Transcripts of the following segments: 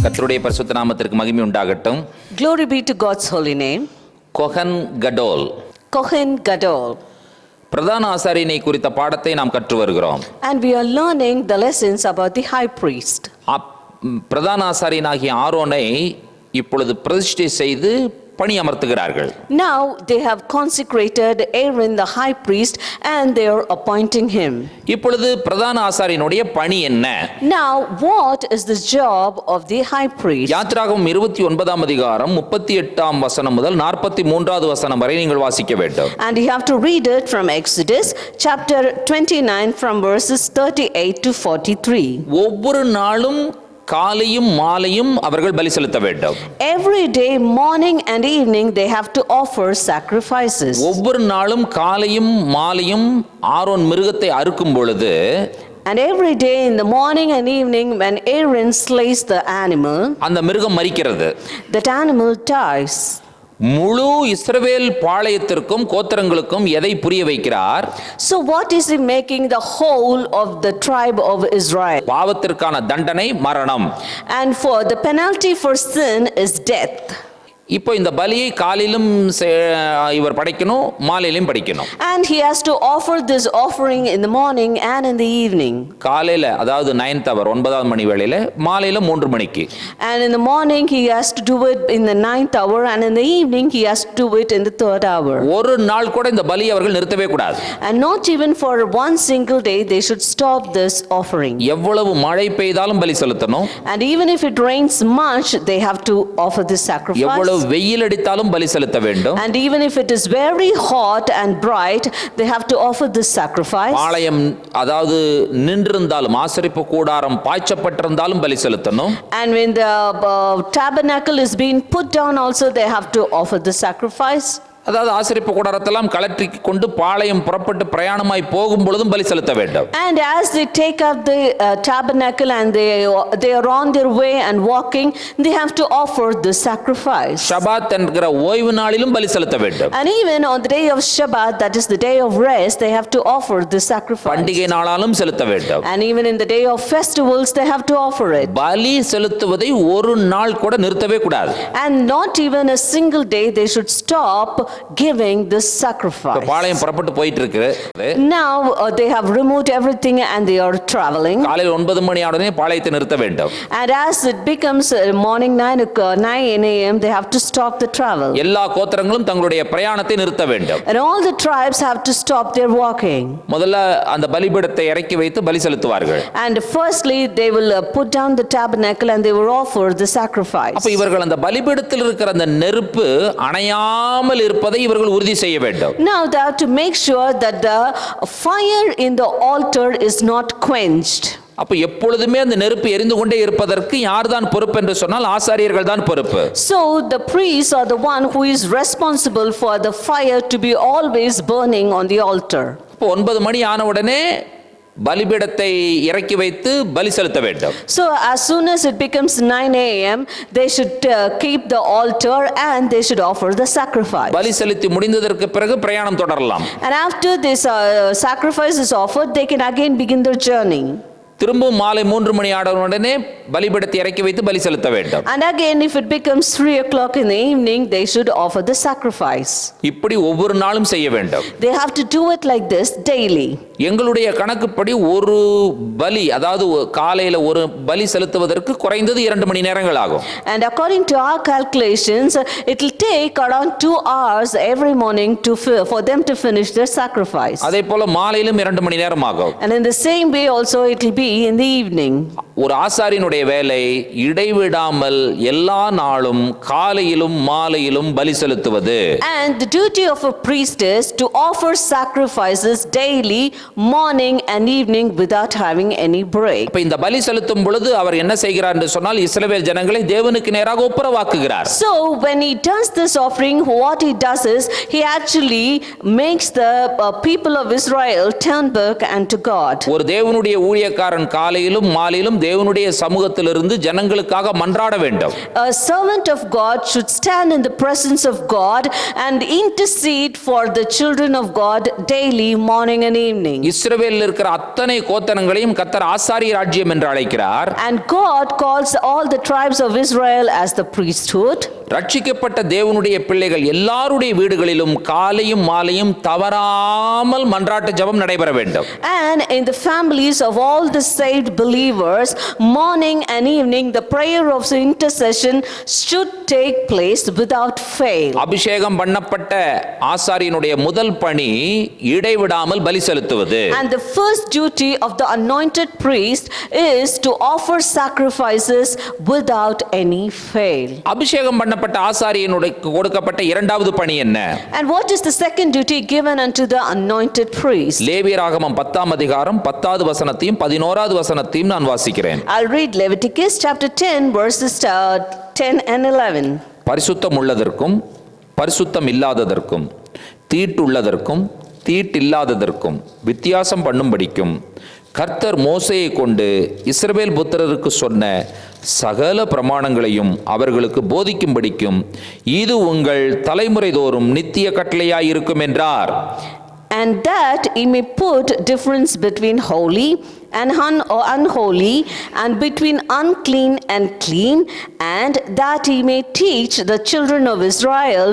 கர்த்தருடைய பரிசுத்த நாமத்திற்கு மகிமை உண்டாகட்டும். Glory be to God's holy name. கொஹன் Katol. Kohen Gadol. பிரதான ஆசாரியனை குறித்த பாடத்தை நாம் கற்று வருகிறோம். And we are learning the lessons about the high priest. பிரதான ஆசாரியனாகிய ஆரோனை இப்பொழுது பிரதிஷ்டை செய்து பணி அமர்த்துகிறார்கள். Now they have consecrated Aaron the high priest and they are appointing him. இப்பொழுது பிரதான ஆசாரியனுடைய பணி என்ன? Now what is the job of the high priest? யாத்திராகமம் 29ஆம் அதிகாரம் 38ஆம் வசனம் முதல் 43வது வசனம் வரை நீங்கள் வாசிக்க வேண்டும். And you have to read it from Exodus chapter 29 from verses 38 to 43. ஒவ்வொரு நாளும் காலையும் மாலையும் அவர்கள் பலி செலுத்த வேண்டும். Every day, morning and evening, they have to offer sacrifices. ஒவ்வொரு நாளும் காலையும் மாலையும் ஆரோன் மிருகத்தை அறுக்கும் பொழுது, And every day in the morning and evening when Aaron slays the animal, அந்த மிருகம் மரிக்கிறது. that animal dies. முழு இஸ்ரவேல் பாளையத்திற்கும் கோத்திரங்களுக்கும் எதை புரிய வைக்கிறார்? So what is he making the whole of the tribe of Israel? பாவத்திற்கான தண்டனை மரணம். And for the penalty for sin is death. இப்போ இந்த பலியை காலையிலும் இவர் படைக்கணும், மாலையிலும் படைக்கணும். And he has to offer this offering in the morning and in the evening. காலையில அதாவது 9th hour 9ஆம் மணி வேளையில, மாலையில 3 மணிக்கு. And in the morning he has to do it in the 9th hour and in the evening he has to do it in the 3rd hour. ஒரு நாள் கூட இந்த பலியை அவர்கள் நிறுத்தவே கூடாது. And not even for one single day they should stop this offering. எவ்வளவு மழை பெய்தாலும் பலி செலுத்தணும். And even if it rains much they have to offer this sacrifice. எவ்வளவு வெயில் அடித்தாலும் பலி செலுத்த வேண்டும். And even if it is very hot and bright they have to offer this sacrifice. பாளையம் அதாவது நின்றிருந்தாலும், ஆசரிப்பு கூடாரம் பாய்ச்சப்பட்டிருந்தாலும் பலி செலுத்தணும். And when the tabernacle is being put down also they have to offer the sacrifice. அதாவது ஆசரிப்பு கூடாரத்தெல்லாம் கலற்றி கொண்டு பாளையம் புறப்பட்டு பிரயாணமாய் போகும் பொழுதும் பலி செலுத்த வேண்டும். And as they take up the tabernacle and they are on their way and walking, they have to offer the sacrifice. ஷபாத் என்கிற ஓய்வு நாளிலும் பலி செலுத்த வேண்டும். And even on the day of Shabbat, that is the day of rest, they have to offer the sacrifice. பண்டிகை நாளாலும் செலுத்த வேண்டும். And even in the day of festivals they have to offer it. பலி செலுத்துவதை ஒரு நாள் கூட நிறுத்தவே கூடாது. And not even a single day they should stop giving this sacrifice. பாளையம் புறப்பட்டு போயிட்டு இருக்கு. Now they have removed everything and they are traveling. காலையில் 9 மணி ஆனவுடனே பாளையத்தை நிறுத்த வேண்டும். And as it becomes morning 9 a.m. they have to stop the travel. எல்லா கோத்திரங்களும் தங்களுடைய பிரயாணத்தை நிறுத்த வேண்டும். And all the tribes have to stop their walking. முதல்ல அந்த பலிபீடத்தை இறக்கி வைத்து பலி செலுத்துவார்கள். And firstly they will put down the tabernacle and they will offer the sacrifice. அப்ப இவர்கள் அந்த பலிபீடத்தில் இருக்கிற அந்த நெருப்பு அணையாமல் இருப்பதை இவர்கள் உறுதி செய்ய வேண்டும். Now they have to make sure that the fire in the altar is not quenched. அப்ப எப்பொழுதுமே அந்த நெருப்பு எரிந்து கொண்டே இருப்பதற்கு யார்தான் பொறுப்பு என்று சொன்னால் ஆசாரியர்கள் தான் பொறுப்பு. So the priests are the one who is responsible for the fire to be always burning on the altar. இப்போ 9 மணி ஆன உடனே பலிபீடத்தை இறக்கி வைத்து பலி செலுத்த வேண்டும். So as soon as it becomes 9 a.m. they should keep the altar and they should offer the sacrifice. பலி செலுத்தி முடிந்ததற்கு பிறகு பிரயாணம் தொடரலாம். And after this sacrifice is offered they can again begin their journey. திரும்பவும் மாலை 3 மணி ஆன உடனே பலிபீடத்தை இறக்கி வைத்து பலி செலுத்த வேண்டும். And again if it becomes 3 o'clock in the evening they should offer the sacrifice. இப்படி ஒவ்வொரு நாளும் செய்ய வேண்டும். They have to do it like this daily. எங்களுடைய கணக்குப்படி ஒரு பலி அதாவது காலையில ஒரு பலி செலுத்துவதற்கு குறைந்தது 2 மணி நேரங்கள் ஆகும். And according to our calculations it will take around 2 hours every morning for them to finish their sacrifice. அதே போல மாலையிலும் 2 மணி நேரம் ஆகும். And in the same way also it will be in the evening. ஒரு ஆசாரியனுடைய வேலை இடைவிடாமல் எல்லா நாளும் காலையிலும் மாலையிலும் பலி செலுத்துவது. And the duty of a priest is to offer sacrifices daily, morning and evening without having any break. அப்ப இந்த பலி செலுத்தும் பொழுது அவர் என்ன செய்கிறார் என்று சொன்னால் இஸ்ரவேல் ஜனங்களை தேவனுக்கு நேராக ஒப்புரவாக்குகிறார். So when he does this offering what he does is he actually makes the people of Israel turn back unto God. ஒரு தேவனுடைய ஊழியக்காரன் ஊழியக்காரன் காலையிலும் மாலையிலும் தேவனுடைய சமூகத்திலிருந்து ஜனங்களுக்காக மன்றாட வேண்டும். A servant of God should stand in the presence of God and intercede for the children of God daily, morning and evening. இஸ்ரவேலில் இருக்கிற அத்தனை கோத்திரங்களையும் கர்த்தர் ஆசாரிய ராஜ்யம் என்று அழைக்கிறார். And God calls all the tribes of Israel as the priesthood. ரட்சிக்கப்பட்ட தேவனுடைய பிள்ளைகள் எல்லாருடைய வீடுகளிலும் காலையும் மாலையும் தவறாமல் மன்றாட்டு ஜெபம் நடைபெற வேண்டும். And in the families of all the saved believers, morning and evening, the prayer of intercession should take place without fail. அபிஷேகம் பண்ணப்பட்ட ஆசாரியனுடைய முதல் பணி இடைவிடாமல் பலி செலுத்துவது. And the first duty of the anointed priest is to offer sacrifices without any fail. அபிஷேகம் பண்ணப்பட்ட ஆசாரியனுடைய கொடுக்கப்பட்ட இரண்டாவது பணி என்ன? And what is the second duty given unto the anointed priest? லேவியராகமம் 10ஆம் அதிகாரம் 10வது வசனத்தையும் 11வது வசனத்தையும் நான் வாசிக்கிறேன். I'll read Leviticus chapter 10 verses 10 and 11. பரிசுத்தம் உள்ளதற்கும் பரிசுத்தம் இல்லாததற்கும் தீட்டுள்ளதற்கும் தீட்டில்லாததற்கும் வித்தியாசம் பண்ணும்படிக்கும் கர்த்தர் மோசேயை கொண்டு இஸ்ரவேல் புத்திரருக்கு சொன்ன சகல பிரமாணங்களையும் அவர்களுக்கு போதிக்கும்படிக்கும் இது உங்கள் தலைமுறை தோறும் நித்திய கட்டளையாய் இருக்கும் என்றார். And that he may put difference between holy and unholy, and between unclean and clean, and that he may teach the children of Israel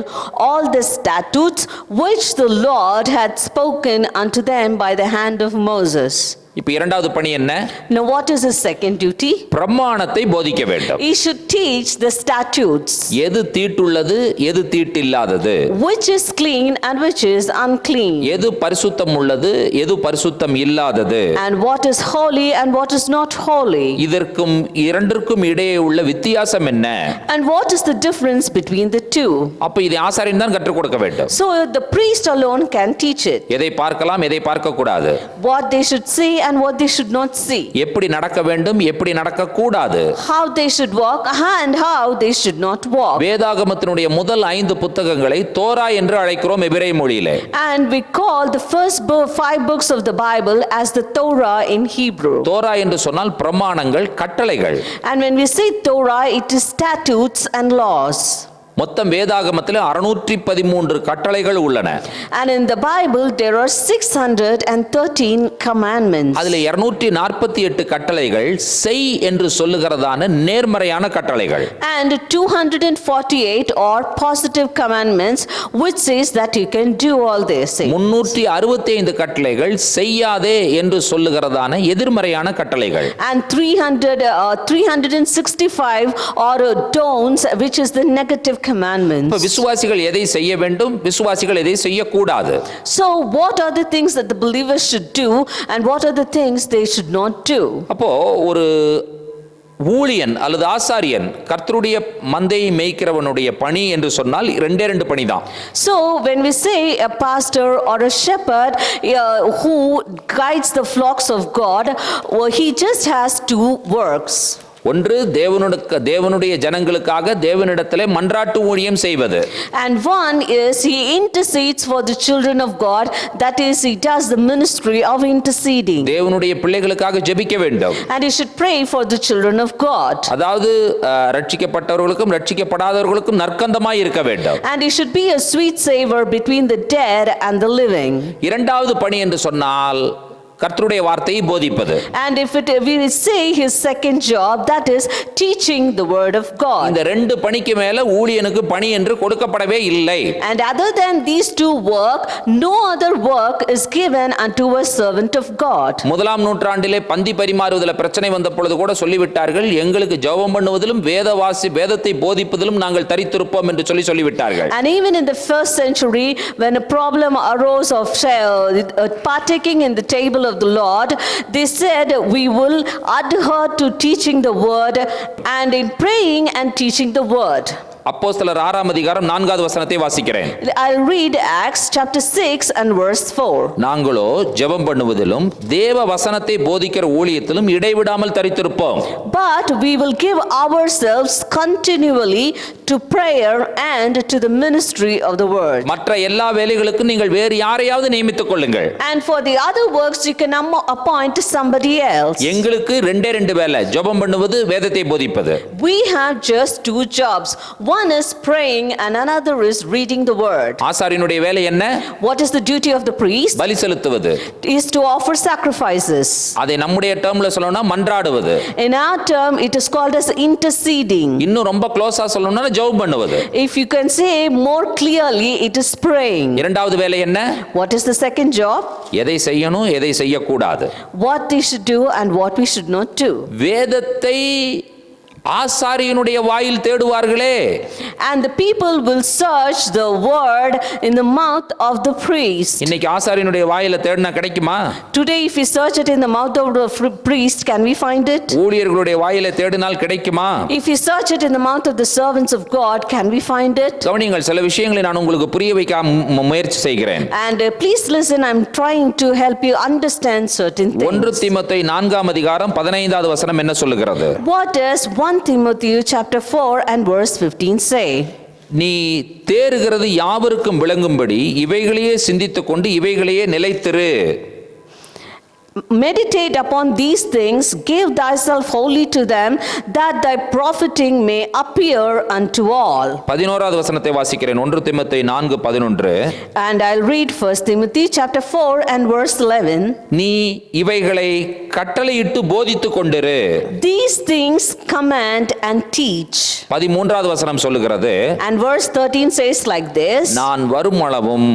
all the statutes which the Lord had spoken unto them by the hand of Moses. இப்ப இரண்டாவது பணி என்ன? Now what is his second duty? பிரமாணத்தை போதிக்க வேண்டும். He should teach the statutes. எது தீட்டுள்ளது எது தீட்டில்லாதது, Which is clean and which is unclean. எது பரிசுத்தம் உள்ளது எது பரிசுத்தம் இல்லாதது, And what is holy and what is not holy. இதற்கும் இரண்டிற்கும் இடையே உள்ள வித்தியாசம் என்ன? And what is the difference between the two? அப்ப இதை ஆசாரியன் தான் கற்றுக் கொடுக்க வேண்டும். So the priest alone can teach it. எதை பார்க்கலாம் எதை பார்க்க கூடாது, What they should see and what they should not see. எப்படி நடக்க வேண்டும் எப்படி நடக்க கூடாது, How they should walk and how they should not walk. வேதாகமத்தினுடைய முதல் 5 புத்தகங்களை தோரா என்று அழைக்கிறோம் எபிரேய மொழியிலே. And we call the first 5 books of the Bible as the Torah in Hebrew. Torah என்று சொன்னால் பிரமாணங்கள் கட்டளைகள். And when we say Torah, it is statutes and laws. மொத்தம் வேதாகமத்தில் 613 கட்டளைகள் உள்ளன. And in the Bible there are 613 commandments. அதில் 248 கட்டளைகள் செய் என்று சொல்லுகிறதான நேர்மறையான கட்டளைகள். And 248 are positive commandments which says that you can do all this. 365 கட்டளைகள் செய்யாதே என்று சொல்லுகிறதான எதிர்மறையான கட்டளைகள். And 365 are don'ts, which is the negative இப்ப commandments. விசுவாசிகள் எதை செய்ய வேண்டும் விசுவாசிகள் எதை செய்யக்கூடாது? So what are the things that the believers should do and what are the things they should not do? அப்போ ஒரு ஊழியன் அல்லது ஆசாரியன் கர்த்தருடைய மந்தையை மேய்க்கிறவனுடைய பணி என்று சொன்னால் 2 பணி தான். So when we say a pastor or a shepherd who guides the flocks of God, he just has 2 works. ஒன்று தேவனுடைய ஜனங்களுக்காக தேவனிடத்திலே மன்றாட்டு ஊழியம் செய்வது. And one is he intercedes for the children of God, that is he does the ministry of interceding. தேவனுடைய பிள்ளைகளுக்காக ஜெபிக்க வேண்டும். And he should pray for the children of God. அதாவது ரட்சிக்கப்பட்டவர்களுக்கும் ரட்சிக்கப்படாதவர்களுக்கும் நற்கந்தமாய் இருக்க வேண்டும். And he should be a sweet savor between the dead and the living. இரண்டாவது பணி என்று சொன்னால் கர்த்தருடைய வார்த்தையை போதிப்பது. And if we say his second job, that is teaching the word of God. இந்த 2 பணிக்கு மேல ஊழியனுக்கு பணி என்று கொடுக்கப்படவே இல்லை. And other than these 2 work, no other work is given unto a servant of God. முதலாம் நூற்றாண்டிலே பந்தி பரிமாறுவதில் பிரச்சனை வந்த பொழுது கூட சொல்லிவிட்டார்கள், எங்களுக்கு ஜெபம் பண்ணுவதிலும் வேதத்தை போதிப்பதிலும் நாங்கள் தரித்திருப்போம் என்று சொல்லிவிட்டார்கள். And even in the first century, when a problem arose of partaking in the table of the Lord, they said we will adhere to teaching the word and in praying and teaching the word. அப்போஸ்தலர் 6ஆம் அதிகாரம் 4வது வசனத்தை வாசிக்கிறேன். I'll read Acts chapter 6 and verse 4. நாங்களோ ஜெபம் பண்ணுவதிலும் தேவ வசனத்தை போதிக்கிற ஊழியத்திலும் இடைவிடாமல் தரித்திருப்போம். But we will give ourselves continually to prayer and to the ministry of the word. மற்ற எல்லா வேலைகளுக்கும் நீங்கள் வேறு யாரையாவது நியமித்துக் கொள்ளுங்கள். And for the other works you can appoint somebody else. எங்களுக்கு ரெண்டு வேலை, ஜெபம் பண்ணுவது, வேதத்தை போதிப்பது. We have just two jobs. One is praying and another is reading the word. ஆசாரியனுடைய வேலை என்ன? What is the duty of the priest? பலி செலுத்துவது. Is to offer sacrifices. அதை நம்முடைய டேர்ம்ல சொல்லணும்னா மன்றாடுவது. In our term it is called as interceding. இன்னும் ரொம்ப க்ளோஸா சொல்லணும்னா ஜெபம் பண்ணுவது. If you can say more clearly, it is praying. இரண்டாவது வேலை என்ன? What is the second job? எதை செய்யணும், எதை செய்யக்கூடாது. What we should do and what we should not do. வேதத்தை ஆசாரியனுடைய வாயில் தேடுவார்களே. And the people will search the word in the mouth of the priest. இன்னைக்கு ஆசாரியனுடைய வாயில தேடினா கிடைக்குமா? Today if we search it in the mouth of the priest, can we find it? ஊழியர்களுடைய வாயில தேடினால் கிடைக்குமா? If we search it in the mouth of the servants of God, can we find it? கவனிங்கள், சில விஷயங்களை நான் உங்களுக்கு புரிய வைக்க முயற்சி செய்கிறேன். And please listen, I'm trying to help you understand certain things. 1 தீமோத்தேயு 4ஆம் அதிகாரம் 15வது வசனம் என்ன சொல்லுகிறது? What does 1 Timothy chapter 4 and verse 15 say? நீ தேறுகிறது யாவருக்கும் விளங்கும்படி இவைகளையே சிந்தித்துக் கொண்டு இவைகளையே நிலைத்திரு. Meditate upon these things, give thyself wholly to them, that thy profiting may appear unto all. 11வது வசனத்தை வாசிக்கிறேன். 1 தீமோத்தேயு 4:11. And I'll read 1 Timothy chapter 4 and verse 11. நீ இவைகளை கட்டளையிட்டு போதித்துக் கொண்டிரு. These things command and teach. 13வது வசனம் சொல்லுகிறது, And verse 13 says like this. நான் வருமளவும்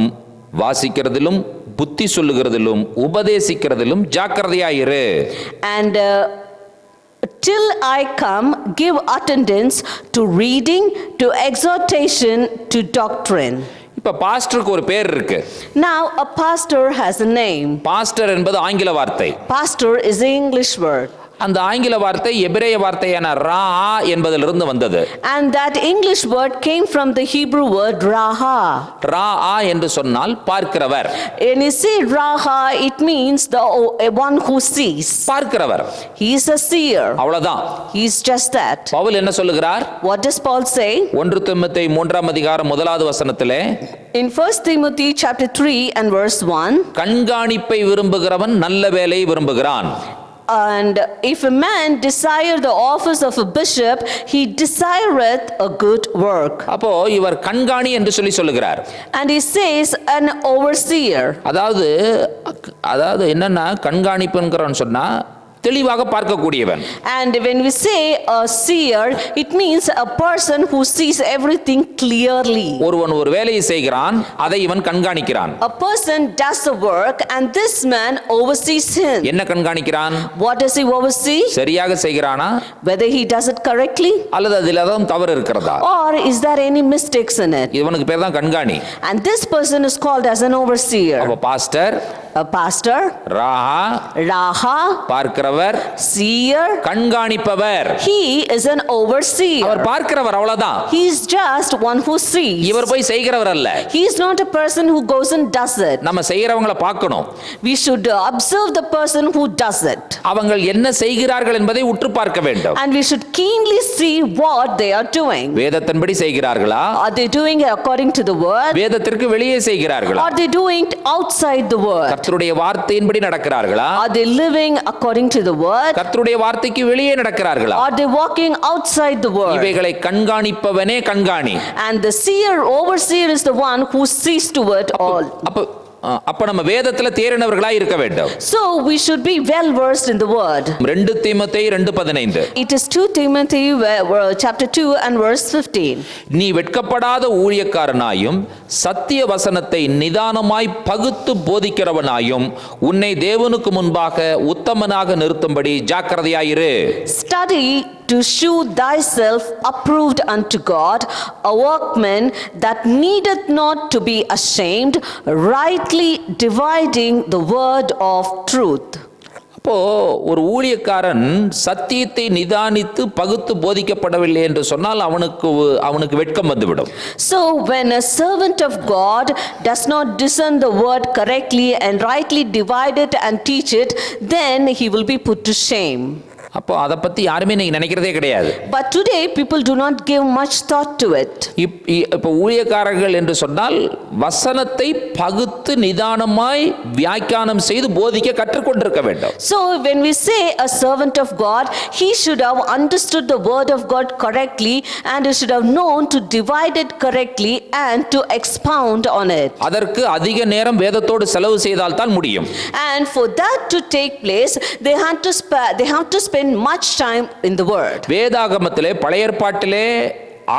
வாசிக்கிறதிலும் புத்தி சொல்லுகிறதிலும் உபதேசிக்கிறதிலும் ஜாக்கிரதையாயிரு. And till I come, give attendance to reading, to exhortation, to doctrine. இப்ப பாஸ்டருக்கு ஒரு பேர் இருக்கு. Now a pastor has a name. Pastor என்பது ஆங்கில வார்த்தை. Pastor is the English word. அந்த ஆங்கில வார்த்தை எபிரேய வார்த்தையான ரா என்பதிலிருந்து வந்தது. And that English word came from the Hebrew word raha. ரா என்று சொன்னால் பார்க்கிறவர். And you see raha, it means the one who sees. பார்க்கிறவர். He is a seer. அவ்வளவுதான். He is just that. Pavul என்ன சொல்லுகிறார்? What does Paul say? 1 தீமோத்தேயு 3ஆம் அதிகாரம் 1வது வசனத்திலே, In 1 Timothy chapter 3 and verse 1. கண்காணிப்பை விரும்புகிறவன் நல்ல வேலையை விரும்புகிறான். And if a man desire the office of a bishop, he desireth a good work. அப்போ இவர் கண்காணி என்று சொல்லுகிறார். And he says an overseer. அதாவது என்னன்னா கண்காணிப்புங்கறன்னு சொன்னா தெளிவாக பார்க்கக்கூடியவன். And when we say a seer, it means a person who sees everything clearly. ஒருவன் ஒரு வேலையை செய்கிறான், அதை இவன் கண்காணிக்கிறான். A person does the work and this man oversees him. என்ன கண்காணிக்கிறான்? What does he oversee? சரியாக செய்கிறானா? Whether he does it correctly? அல்லது அதில் ஏதாவது தவறு இருக்கிறதா? Or is there any mistakes in it? இவனுக்கு பேர் தான் கண்காணி. And this person is called as an overseer. அப்ப pastor, A pastor, ராஹா, பார்க்கிறவர், seer, கண்காணிப்பவர். he is an overseer. அவர் பார்க்கிறவர், அவ்வளவுதான். He is just one who sees. இவர் போய் செய்கிறவர் அல்ல. He is not a person who goes and does it. நம்ம செய்கிறவங்களை பார்க்கணும். We should observe the person who does it. அவங்க என்ன செய்கிறார்கள் என்பதை உற்று பார்க்க வேண்டும். And we should keenly see what they are doing. வேதத்தின்படி செய்கிறார்களா? Are they doing it according to the word? வேதத்திற்கு வெளியே செய்கிறார்களா? Are they doing it outside the word? கர்த்தருடைய வார்த்தையின்படி நடக்கிறார்களா? Are they living according to the word? கர்த்தருடைய வார்த்தைக்கு வெளியே நடக்கிறார்களா? Are they walking outside the word? இவைகளை கண்காணிப்பவனே கண்காணி. And the seer, overseer is the one who sees to it all. அப்ப நம்ம வேதத்துல தேறினவர்களாய் இருக்க வேண்டும். So we should be well versed in the word. 2 தீமோத்தேயு 2:15. It is 2 Timothy chapter 2 and verse 15. நீ வெட்கப்படாத ஊழியக்காரனாயும் சத்திய வசனத்தை நிதானமாய் பகுத்து போதிக்கிறவனாயும் உன்னை தேவனுக்கு முன்பாக உத்தமனாக நிறுத்தும்படி ஜாக்கிரதையாயிரு. Study to shew thyself approved unto God, a workman that needeth not to be ashamed, rightly dividing the word of truth. அப்போ ஒரு ஊழியக்காரன் சத்தியத்தை நிதானித்து பகுத்து போதிக்கப்படவில்லை என்று சொன்னால் அவனுக்கு வெட்கம் வந்துவிடும். So when a servant of God does not discern the word correctly and rightly divide it and teach it, then he will be put to shame. அப்போ அதை பத்தி யாருமே இன்னைக்கு நினைக்கிறதே கிடையாது. But today people do not give much thought to it. இப்போ ஊழியக்காரர்கள் என்று சொன்னால் வசனத்தை பகுத்து நிதானமாய் வியாக்கியானம் செய்து போதிக்க கற்றுக்கொண்டிருக்க வேண்டும். So when we say a servant of God, he should have understood the word of God correctly and he should have known to divide it correctly and to expound on it. அதற்கு அதிக நேரம் வேதத்தோடு செலவு செய்தால் தான் முடியும். And for that to take place, they have to spend much time in the word. வேதாகமத்திலே பழைய ஏற்பாட்டிலே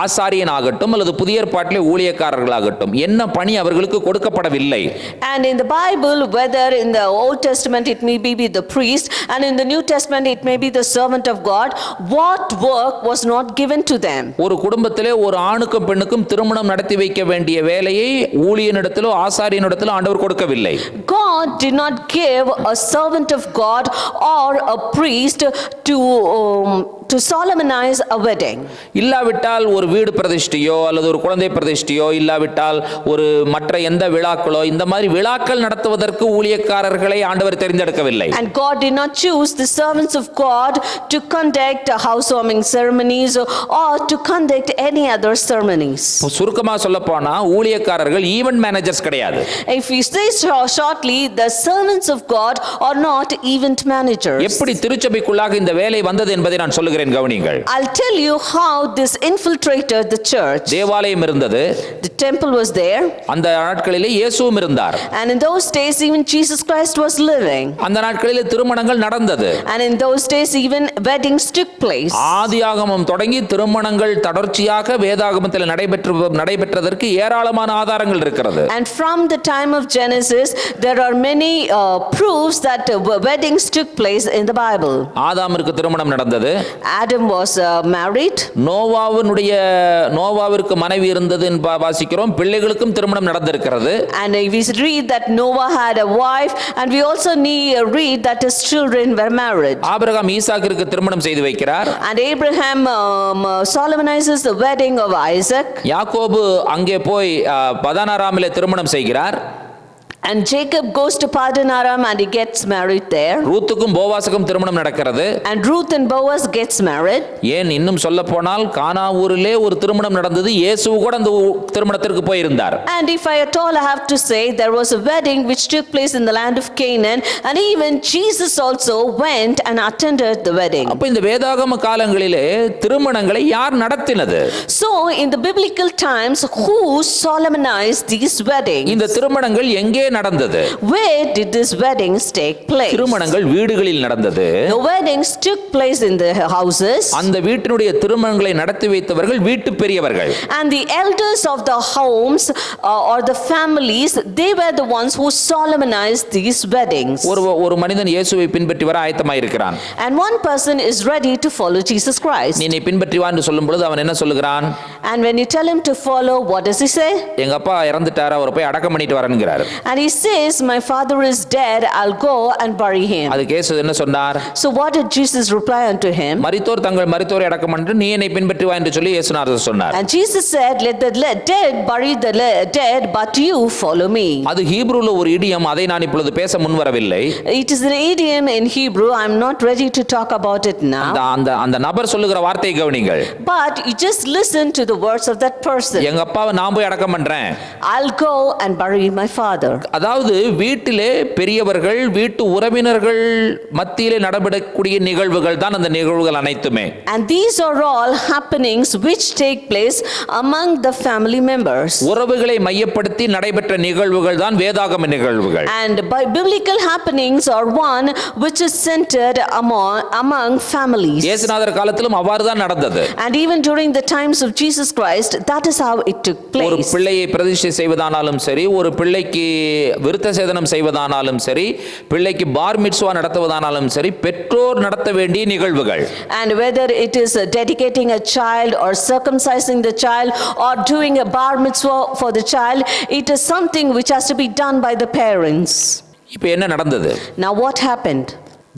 ஆசாரியனாகட்டும் அல்லது புதிய ஏற்பாட்டிலே ஊழியக்காரர்களாகட்டும் என்ன பணி அவர்களுக்கு கொடுக்கப்படவில்லை. And in the Bible, whether in the Old Testament it may be the priest and in the New Testament it may be the servant of God, what work was not given to them. ஒரு குடும்பத்திலே ஒரு ஆணுக்கும் பெண்ணுக்கும் திருமணம் நடத்தி வைக்க வேண்டிய வேலையை ஊழியனிடத்திலோ ஆசாரியனிடத்திலோ ஆண்டவர் கொடுக்கவில்லை. God did not give a servant of God or a priest to solemnize a wedding. இல்லாவிட்டால் ஒரு வீடு பிரதிஷ்டையோ அல்லது ஒரு குழந்தை பிரதிஷ்டையோ இல்லாவிட்டால் ஒரு மற்ற எந்த விழாக்களோ இந்த மாதிரி விழாக்கள் நடத்துவதற்கு ஊழியக்காரர்களை ஆண்டவர் தெரிந்தெடுக்கவில்லை. And God did not choose the servants of God to conduct housewarming ceremonies or to conduct any other ceremonies. சுருக்கமா சொல்லப் போனா ஊழியக்காரர்கள் ஈவென்ட் மேனேஜர்ஸ் கிடையாது. If we say shortly, the servants of God are not event managers. எப்படி திருச்சபைக்குள்ளாக இந்த வேலை வந்தது என்பதை நான் சொல்லுகிறேன், கவனிங்கள். I'll tell you how this infiltrated the church. தேவாலயம் இருந்தது. The temple was there. அந்த நாட்களிலே இயேசுவும் இருந்தார். And in those days even Jesus Christ was living. அந்த நாட்களிலே திருமணங்கள் நடந்தது. And in those days even weddings took place. ஆதியாகமம் தொடங்கி திருமணங்கள் தொடர்ச்சியாக வேதாகமத்தில் நடைபெற்றதற்கு ஏராளமான ஆதாரங்கள் இருக்கிறது. And from the time of Genesis there are many proofs that weddings took place in the Bible. ஆதாமிற்கு திருமணம் நடந்தது. Adam was married. நோவாவிற்கு மனைவி இருந்தது என்று வாசிக்கிறோம். பிள்ளைகளுக்கும் திருமணம் நடந்திருக்கிறது. And we read that Noah had a wife and we also read that his children were married. Abraham ஈசாக்கிற்கு திருமணம் செய்து வைக்கிறார். And Abraham solemnizes the wedding of Isaac. யாக்கோபு அங்கே போய் பதானாராமிலே திருமணம் செய்கிறார். And Jacob goes to Padanaram and he gets married there. ரூத்துக்கும் போவாசுக்கும் திருமணம் நடக்கிறது. And Ruth and Boaz gets married. ஏன் இன்னும் சொல்ல போனால் கானா ஊரிலே ஒரு திருமணம் நடந்தது. இயேசு கூட அந்த திருமணத்திற்கு போயிருந்தார். And if I at all have to say, there was a wedding which took place in the land of Canaan and even Jesus also went and attended the wedding. அப்ப இந்த வேதாகம காலங்களிலே திருமணங்களை யார் நடத்தினது? So in the biblical times, who solemnized these weddings? இந்த திருமணங்கள் எங்கே நடந்தது? Where did these weddings take place? திருமணங்கள் வீடுகளில் நடந்தது. The weddings took place in the houses. அந்த வீட்டினுடைய திருமணங்களை நடத்தி வைத்தவர்கள் வீட்டு பெரியவர்கள். And the elders of the homes or the families, they were the ones who solemnized these weddings. ஒரு மனிதன் இயேசுவை பின்பற்றி வர ஆயத்தமாய் இருக்கிறான். And one person is ready to follow Jesus Christ. நீ பின்பற்றி வா என்று சொல்லும் பொழுது அவன் என்ன சொல்லுகிறான்? And when you tell him to follow, what does he say? எங்க அப்பா இறந்துட்டார், அவரை போய் அடக்கம் பண்ணிட்டு வரணும்ங்கறார். And he says, my father is dead, I'll go and bury him. அதுக்கு இயேசு என்ன சொன்னார்? So what did Jesus reply unto him? மரித்தோர் தங்கள் மரித்தோரை அடக்கம் பண்ணிட்டு நீ என்னை பின்பற்றி வா என்று சொல்லி இயேசுநாதர் சொன்னார். And Jesus said, let the dead bury the dead, but you follow me. அது ஹீப்ரூல ஒரு இடியம், அதை நான் இப்பொழுது பேச முன்வரவில்லை. It is an idiom in Hebrew. I'm not ready to talk about it now. அந்த நபர் சொல்லுகிற வார்த்தையை கவனிங்கள். But you just listen to the words of that person. எங்க அப்பாவை நான் போய் அடக்கம் பண்றேன். I'll go and bury my father. அதாவது வீட்டிலே பெரியவர்கள் வீட்டு உறவினர்கள் மத்தியிலே நடக்கக்கூடிய நிகழ்வுகள் தான் அந்த நிகழ்வுகள் அனைத்துமே. And these are all happenings which take place among the family members. உறவுகளை மையப்படுத்தி நடைபெற்ற நிகழ்வுகள் தான் வேதாகம நிகழ்வுகள். And by biblical happenings are one which is centered among families. இயேசுநாதர் காலத்திலும் அவ்வாறு தான் நடந்தது. And even during the times of Jesus Christ, that is how it took place. ஒரு பிள்ளையை பிரதிஷ்டை செய்வதானாலும் சரி, ஒரு பிள்ளைக்கு விருத்த சேதனம் செய்வதானாலும் சரி, பிள்ளைக்கு பார் மிட்ஸ்வா நடத்துவதானாலும் சரி, பெற்றோர் நடத்த வேண்டிய நிகழ்வுகள். And whether it is dedicating a child or circumcising the child or doing a bar mitzvah for the child, it is something which has to be done by the parents. இப்போ என்ன நடந்தது? Now what happened?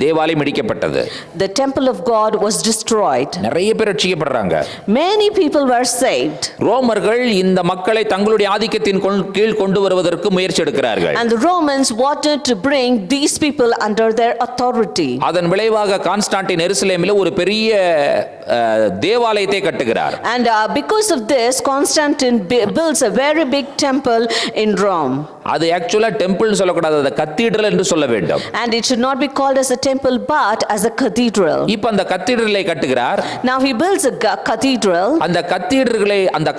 தேவாலயம் இடிக்கப்பட்டது. The temple of God was destroyed. நிறைய பேர் ரட்சிக்கப்படுறாங்க. Many people were saved. ரோமர்கள் இந்த மக்களை தங்களுடைய ஆதிக்கத்தின் கீழ் கொண்டு வருவதற்கு முயற்சி எடுக்கிறார்கள். And the Romans wanted to bring these people under their authority. அதன் விளைவாக கான்ஸ்டான்டின் எருசலேமில் ஒரு பெரிய தேவாலயத்தை கட்டுகிறார். And because of this, Constantine builds a very big temple in Rome. அது ஆக்சுவலா டெம்பிள்னு சொல்லக்கூடாது, அது கத்தீட்ரல் என்று சொல்ல வேண்டும். And it should not be called as a temple but as a cathedral. இப்ப அந்த கத்தீட்ரலை கட்டுகிறார். Now he builds a cathedral. அந்த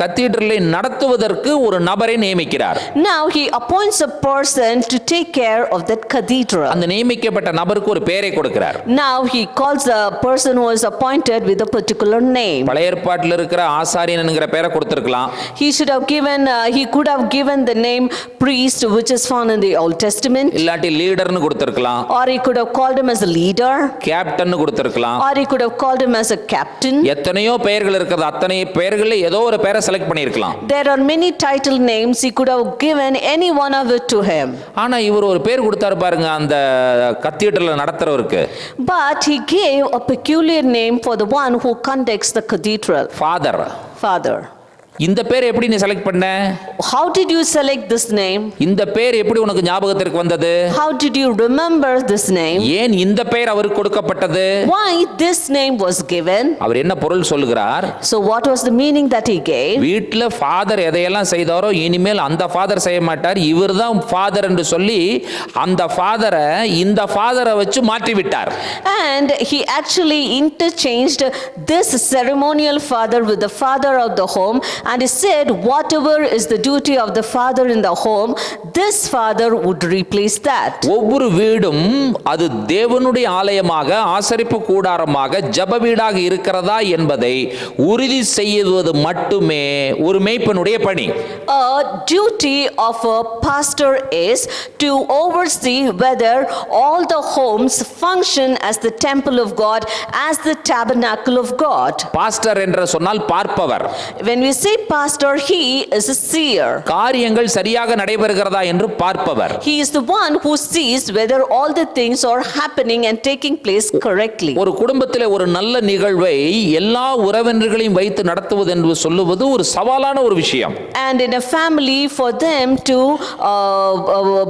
கத்தீட்ரலை நடத்துவதற்கு ஒரு நபரை நியமிக்கிறார். Now he appoints a person to take care of that cathedral. அந்த நியமிக்கப்பட்ட நபருக்கு ஒரு பெயரை கொடுக்கிறார். Now he calls the person who is appointed with a particular name. பழைய ஏற்பாட்டில் இருக்கிற ஆசாரியன் என்கிற பெயரை கொடுத்திருக்கலாம். He could have given the name priest, which is found in the Old Testament. இல்லாட்டி லீடர்னு கொடுத்திருக்கலாம். Or he could have called him as a leader. Captain கொடுத்திருக்கலாம். Or he could have called him as a captain. எத்தனையோ பெயர்கள் இருக்குது, அத்தனை பெயர்கள்ல ஏதோ ஒரு பெயரை செலக்ட் பண்ணியிருக்கலாம். There are many title names. He could have given any one of it to him. ஆனா இவர் ஒரு பேர் கொடுத்தாரு பாருங்க அந்த கத்தீட்ரலை நடத்துறவருக்கு. But he gave a peculiar name for the one who conducts the cathedral. Father. இந்த பேர் எப்படி நீ செலக்ட் பண்ண? How did you select this name? இந்த பேர் எப்படி உனக்கு ஞாபகத்திற்கு வந்தது? How did you remember this name? ஏன் இந்த பெயர் அவருக்கு கொடுக்கப்பட்டது? Why this name was given? அவர் என்ன பொருள் சொல்லுகிறார்? So what was the meaning that he gave? வீட்ல ஃாதர் எதையெல்லாம் செய்தாரோ இனிமேல் அந்த ஃாதர் செய்ய மாட்டார், இவர்தான் ஃாதர் என்று சொல்லி அந்த ஃாதரை இந்த ஃாதரை வச்சு மாற்றி விட்டார். And he actually interchanged this ceremonial father with the father of the home. And he said, whatever is the duty of the father in the home, this father would replace that. ஒவ்வொரு வீடும் அது தேவனுடைய ஆலயமாக, ஆசரிப்பு கூடாரமாக, ஜெப வீடாக இருக்கிறதா என்பதை உறுதி செய்வது மட்டுமே ஒரு மேய்ப்பனுடைய பணி. A duty of a pastor is to oversee whether all the homes function as the temple of God, as the tabernacle of God. Pastor என்று சொன்னால் பார்ப்பவர். When we say pastor, he is a seer. காரியங்கள் சரியாக நடைபெறுகிறதா என்று பார்ப்பவர். He is the one who sees whether all the things are happening and taking place correctly. ஒரு குடும்பத்திலே ஒரு நல்ல நிகழ்வை எல்லா உறவினர்களையும் வைத்து நடத்துவது என்று சொல்லுவது ஒரு சவாலான ஒரு விஷயம். And in a family, for them to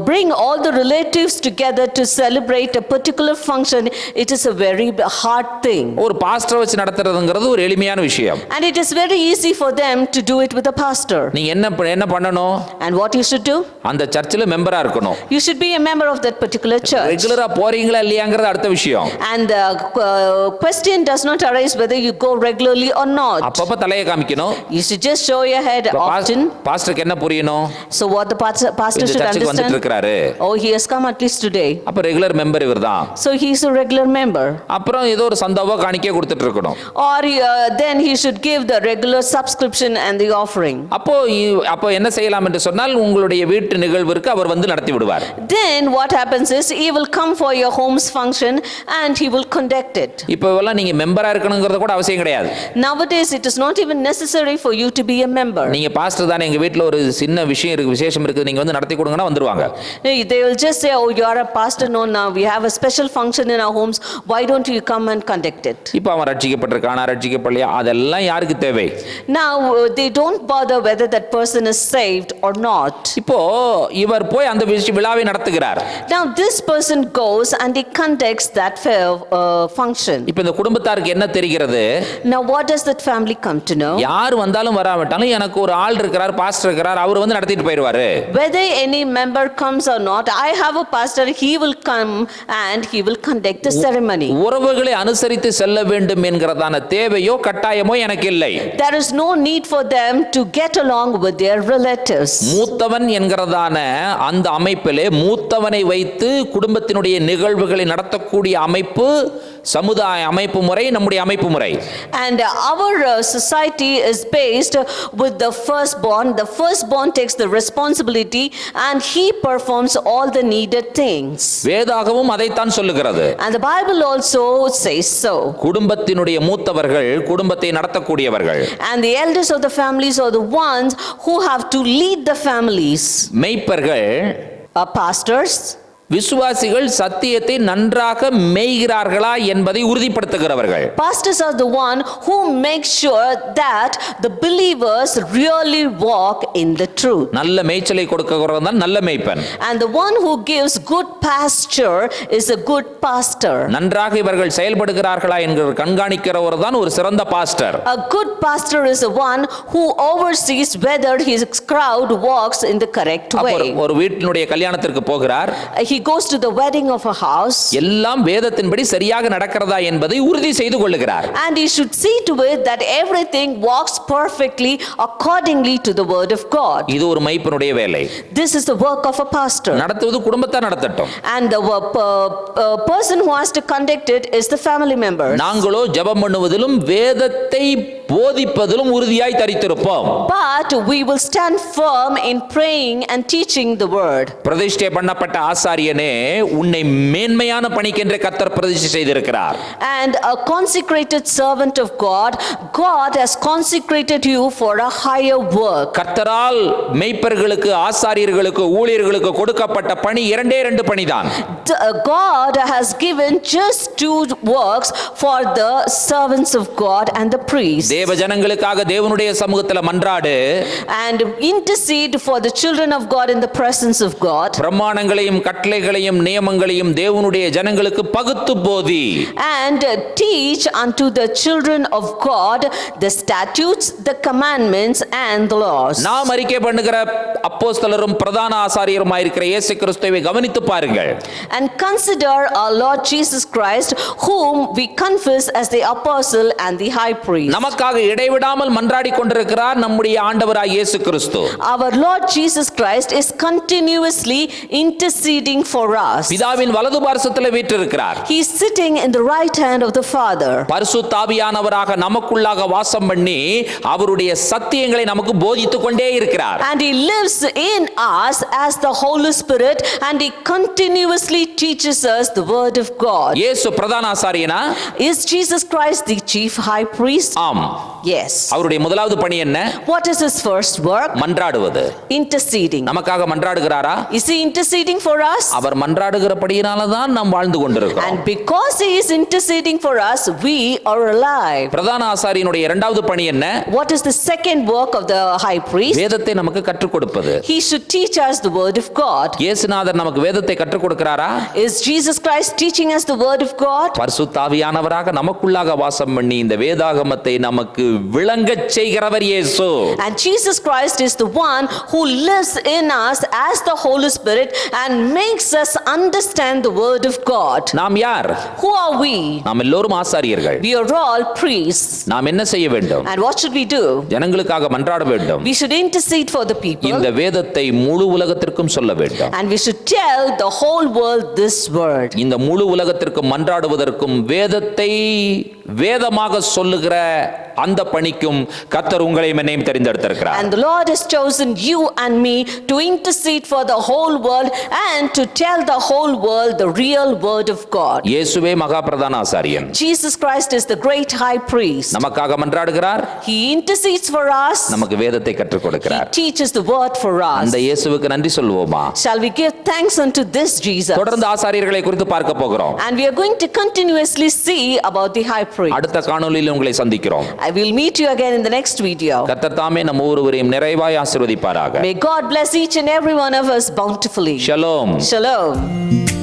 bring all the relatives together to celebrate a particular function, it is a very hard thing. ஒரு பாஸ்டர் வச்சு நடத்துறதுங்கிறது ஒரு எளிமையான விஷயம். And it is very easy for them to do it with a pastor. நீங்க என்ன பண்ணணும்? And what you should do? அந்த சர்ச்சில் மெம்பரா இருக்கணும். You should be a member of that particular church. ரெகுலரா போறீங்களா இல்லையாங்கிறது அடுத்த விஷயம். And the question does not arise whether you go regularly or not. அப்பப்ப தலையை காமிக்கணும். You should just show your head often. பாஸ்டருக்கு என்ன புரியணும்? So what the pastor should understand? Oh, he has come at least today. அப்ப regular member இவர்தான். So he is a regular member. அப்புறம் ஏதோ ஒரு சந்தாவோ காணிக்கை கொடுத்துட்டு இருக்கணும். Or then he should give the regular subscription and the offering. அப்போ என்ன செய்யலாம் என்று சொன்னால் உங்களுடைய வீட்டு நிகழ்விற்கு அவர் வந்து நடத்தி விடுவார். Then what happens is he will come for your home's function and he will conduct it. இப்போவெல்லாம் நீங்க மெம்பரா இருக்கணும்ங்கிறது கூட அவசியம் கிடையாது. Nowadays it is not even necessary for you to be a member. நீங்க பாஸ்டர் தானே, எங்க வீட்ல ஒரு சின்ன விஷயம் இருக்கு, விசேஷம் இருக்கு, நீங்க வந்து நடத்தி கொடுங்கனா வந்துருவாங்க. They will just say, oh, you are a pastor. No, now we have a special function in our homes, why don't you come and conduct it? இப்போ அவன் ரட்சிக்கப்பட்டிருக்கானா ரட்சிக்கப்படலையா அதெல்லாம் யாருக்கு தேவை? Now they don't bother whether that person is saved or not. இப்போ இவர் போய் அந்த விழாவை நடத்துகிறார். Now this person goes and he conducts that function. இப்போ இந்த குடும்பத்தாருக்கு என்ன தெரிகிறது? Now what does that family come to know? யார் வந்தாலும் வராவிட்டாலும் எனக்கு ஒரு ஆள் இருக்கிறார், பாஸ்டர் இருக்கிறார், அவர் வந்து நடத்திட்டு போயிடுவாரு. Whether any member comes or not, I have a pastor, he will come and he will conduct the ceremony. உறவுகளை அனுசரித்து செல்ல வேண்டும் என்கிறதான தேவையோ கட்டாயமோ எனக்கு இல்லை. There is no need for them to get along with their relatives. மூத்தவன் என்கிறதான அந்த அமைப்பிலே மூத்தவனை வைத்து குடும்பத்தினுடைய நிகழ்வுகளை நடத்தக்கூடிய அமைப்பு சமுதாய அமைப்பு முறை நம்முடைய அமைப்பு முறை. And our society is based with the firstborn. The firstborn takes the responsibility and he performs all the needed things. வேதாகமும் அதைத்தான் சொல்லுகிறது. And the Bible also says so. குடும்பத்தினுடைய மூத்தவர்கள் குடும்பத்தை நடத்தக்கூடியவர்கள். And the elders of the families are the ones who have to lead the families. மேய்ப்பர்கள் Pastors விசுவாசிகள் சத்தியத்தை நன்றாக மேய்கிறார்களா என்பதை உறுதிப்படுத்துகிறவர்கள். Pastors are the one who make sure that the believers really walk in the truth. நல்ல மேய்ச்சலை கொடுக்கிறவன் தான் நல்ல மேய்ப்பன். And the one who gives good pasture is a good pastor. நன்றாக இவர்கள் செயல்படுகிறார்களா என்கிற கண்காணிக்கிறவர் தான் ஒரு சிறந்த pastor. A good pastor is the one who oversees whether his crowd walks in the correct way. ஒரு வீட்டினுடைய கல்யாணத்திற்கு போகிறார். He goes to the wedding of a house. எல்லாம் வேதத்தின்படி சரியாக நடக்கிறதா என்பதை உறுதி செய்து கொள்ளுகிறார். And he should see to it that everything walks perfectly accordingly to the word of God. இது ஒரு மேய்ப்பனுடைய வேலை. This is the work of a pastor. நடத்துவது குடும்பத்தார் நடத்தட்டும். And the person who has to conduct it is the family members. நாங்களோ ஜெபம் பண்ணுவதிலும் வேதத்தை போதிப்பதிலும் உறுதியாய் தரித்திருப்போம். But we will stand firm in praying and teaching the word. பிரதிஷ்டை பண்ணப்பட்ட ஆசாரியனே உன்னை மேன்மையான பணிக்கென்று கர்த்தர் பிரதிஷ்டை செய்திருக்கிறார். And a consecrated servant of God, God has consecrated you for a higher work. கர்த்தரால் மேய்ப்பர்களுக்கு ஆசாரியர்களுக்கு ஊழியர்களுக்கு கொடுக்கப்பட்ட பணி இரண்டே பணிதான். God has given just two works for the servants of God and the priests. தேவ ஜனங்களுக்காக தேவனுடைய சமூகத்தில் மன்றாடு. And intercede for the children of God in the presence of God. பிரமாணங்களையும் கட்டளைகளையும் நியமங்களையும் தேவனுடைய ஜனங்களுக்கு பகுத்து போதி. And teach unto the children of God the statutes, the commandments and the laws. நாம் அறிக்கை பண்ணுகிற அப்போஸ்தலரும் பிரதான ஆசாரியருமாய் இருக்கிற இயேசு கிறிஸ்துவை கவனித்து பாருங்கள். And consider our Lord Jesus Christ, whom we confess as the apostle and the high priest. நமக்காக இடைவிடாமல் மன்றாடி கொண்டிருக்கிறார் நம்முடைய ஆண்டவராய் இயேசு கிறிஸ்து. Our Lord Jesus Christ is continuously interceding for us. பிதாவின் வலது பார்சத்தில் வீற்றிருக்கிறார். He is sitting in the right hand of the Father. பரிசுத்த ஆவியானவராக நமக்குள்ளாக வாசம் பண்ணி அவருடைய சத்தியங்களை நமக்கு போதித்துக் கொண்டே இருக்கிறார். And he lives in us as the Holy Spirit, and he continuously teaches us the word of God. இயேசு பிரதான ஆசாரியனா? Is Jesus Christ the chief high priest? ஆம். Yes. அவருடைய முதலாவது பணி என்ன? What is his first work? மன்றாடுவது. Interceding. நமக்காக மன்றாடுகிறாரா? Is he interceding for us? அவர் மன்றாடுகிறபடியினால தான் நாம் வாழ்ந்து கொண்டிருக்கிறோம். And because he is interceding for us, we are alive. பிரதான ஆசாரியனுடைய இரண்டாவது பணி என்ன? What is the second work of the high priest? வேதத்தை நமக்கு கற்றுக் கொடுப்பது. He should teach us the word of God. இயேசுநாதர் நமக்கு வேதத்தை கற்றுக் கொடுக்கிறாரா? Is Jesus Christ teaching us the word of God? பரிசுத்த ஆவியானவராக நமக்குள்ளாக வாசம் பண்ணி இந்த வேதாகமத்தை நமக்கு விளங்கச் செய்கிறவர் இயேசு. And Jesus Christ is the one who lives in us as the Holy Spirit and makes us understand the word of God. நாம் யார்? Who are we? நாம் எல்லோரும் ஆசாரியர்கள். We are all priests. நாம் என்ன செய்ய வேண்டும்? And what should we do? ஜனங்களுக்காக மன்றாட வேண்டும். We should intercede for the people. இந்த வேதத்தை முழு உலகத்திற்கும் சொல்ல வேண்டும். And we should tell the whole world this word. இந்த முழு உலகத்திற்கும் மன்றாடுவதற்கும் வேதத்தை வேதமாக சொல்லுகிற அந்த பணிக்கும் கர்த்தர் உங்களையும் என்னையும் தெரிந்தெடுத்திருக்கிறார். And the Lord has chosen you and me to intercede for the whole world and to tell the whole world the real word of God. இயேசுவே மகா பிரதான ஆசாரியன். Jesus Christ is the great high priest. நமக்காக மன்றாடுகிறார். He intercedes for us. நமக்கு வேதத்தை கற்றுக் He கொடுக்கிறார். teaches the word for us. அந்த இயேசுவுக்கு நன்றி சொல்வோமா? Shall we give thanks unto this Jesus? தொடர்ந்து ஆசாரியர்களை குறித்து பார்க்க போகிறோம். And we are going to continuously see about the high priest. அடுத்த காணொளியில் உங்களை சந்திக்கிறோம். I will meet you again in the next video. கர்த்தர் தாமே நம்ம ஒவ்வொருவரையும் நிறைவாய் ஆசீர்வதிப்பாராக. May God bless each and every one of us bountifully. Shalom. Shalom.